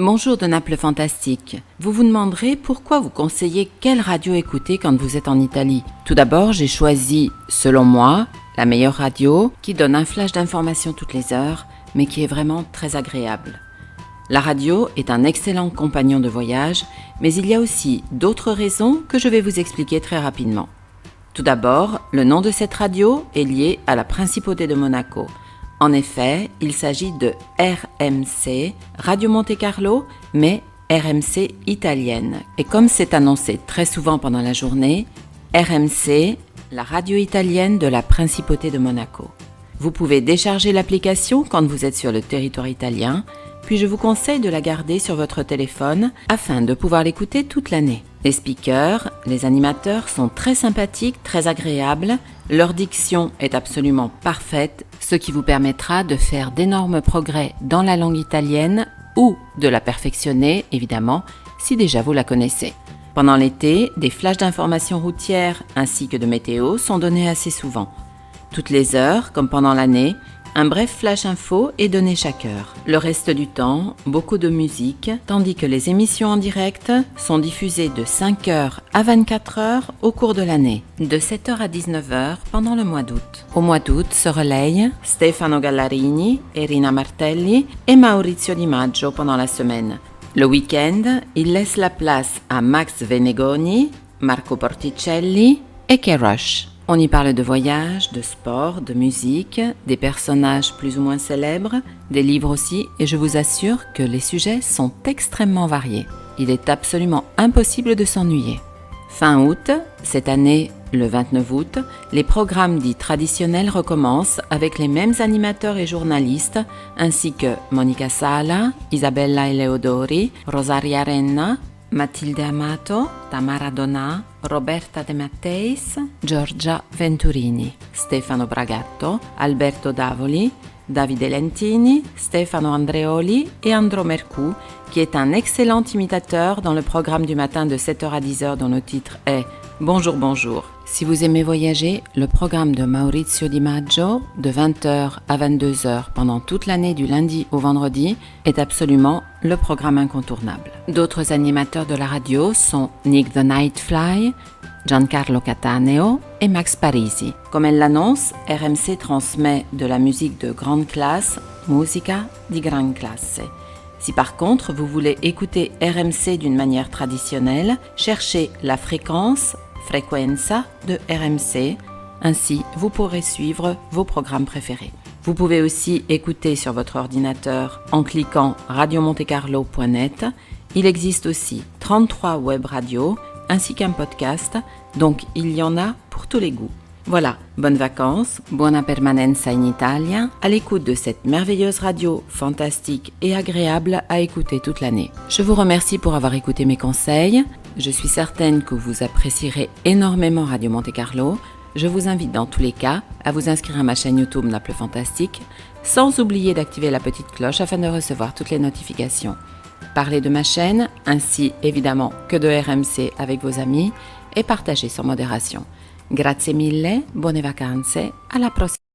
Bonjour de Naples Fantastique. Vous vous demanderez pourquoi vous conseillez quelle radio écouter quand vous êtes en Italie. Tout d'abord, j'ai choisi, selon moi, la meilleure radio qui donne un flash d'informations toutes les heures, mais qui est vraiment très agréable. La radio est un excellent compagnon de voyage, mais il y a aussi d'autres raisons que je vais vous expliquer très rapidement. Tout d'abord, le nom de cette radio est lié à la Principauté de Monaco. En effet, il s'agit de RMC, Radio Monte Carlo, mais RMC italienne. Et comme c'est annoncé très souvent pendant la journée, RMC, la radio italienne de la Principauté de Monaco. Vous pouvez décharger l'application quand vous êtes sur le territoire italien, puis je vous conseille de la garder sur votre téléphone afin de pouvoir l'écouter toute l'année. Les speakers, les animateurs sont très sympathiques, très agréables, leur diction est absolument parfaite, ce qui vous permettra de faire d'énormes progrès dans la langue italienne ou de la perfectionner, évidemment, si déjà vous la connaissez. Pendant l'été, des flashs d'informations routières ainsi que de météo sont donnés assez souvent. Toutes les heures, comme pendant l'année, un bref flash info est donné chaque heure. Le reste du temps, beaucoup de musique, tandis que les émissions en direct sont diffusées de 5h à 24h au cours de l'année, de 7h à 19h pendant le mois d'août. Au mois d'août se relayent Stefano Gallarini, Rina Martelli et Maurizio Di Maggio pendant la semaine. Le week-end, il laisse la place à Max Venegoni, Marco Porticelli et K-Rush. On y parle de voyage, de sport, de musique, des personnages plus ou moins célèbres, des livres aussi, et je vous assure que les sujets sont extrêmement variés. Il est absolument impossible de s'ennuyer. Fin août, cette année, le 29 août, les programmes dits traditionnels recommencent avec les mêmes animateurs et journalistes, ainsi que Monica Sala, Isabella Eleodori, Rosaria Renna, Matilde Amato, Tamara Donà, Roberta De Matteis, Giorgia Venturini, Stefano Bragatto, Alberto Davoli, Davide Lentini, Stefano Andreoli et Andro Mercou, qui est un excellent imitateur dans le programme du matin de 7h à 10h dont le titre est Bonjour, bonjour. Si vous aimez voyager, le programme de Maurizio Di Maggio, de 20h à 22h pendant toute l'année du lundi au vendredi, est absolument le programme incontournable. D'autres animateurs de la radio sont Nick the Nightfly, Giancarlo Cataneo et Max Parisi. Comme elle l'annonce, RMC transmet de la musique de grande classe, musica di gran classe. Si par contre vous voulez écouter RMC d'une manière traditionnelle, cherchez la fréquence Frequenza de RMC, ainsi vous pourrez suivre vos programmes préférés. Vous pouvez aussi écouter sur votre ordinateur en cliquant radiomontecarlo.net. Il existe aussi 33 web radios ainsi qu'un podcast, donc il y en a pour tous les goûts. Voilà, bonnes vacances, buona permanenza in Italia, à l'écoute de cette merveilleuse radio fantastique et agréable à écouter toute l'année. Je vous remercie pour avoir écouté mes conseils. Je suis certaine que vous apprécierez énormément Radio Monte Carlo. Je vous invite dans tous les cas à vous inscrire à ma chaîne YouTube Naples Fantastique, sans oublier d'activer la petite cloche afin de recevoir toutes les notifications. Parlez de ma chaîne, ainsi évidemment que de RMC avec vos amis, et partagez sans modération. Grazie mille, buone vacanze, alla prossima.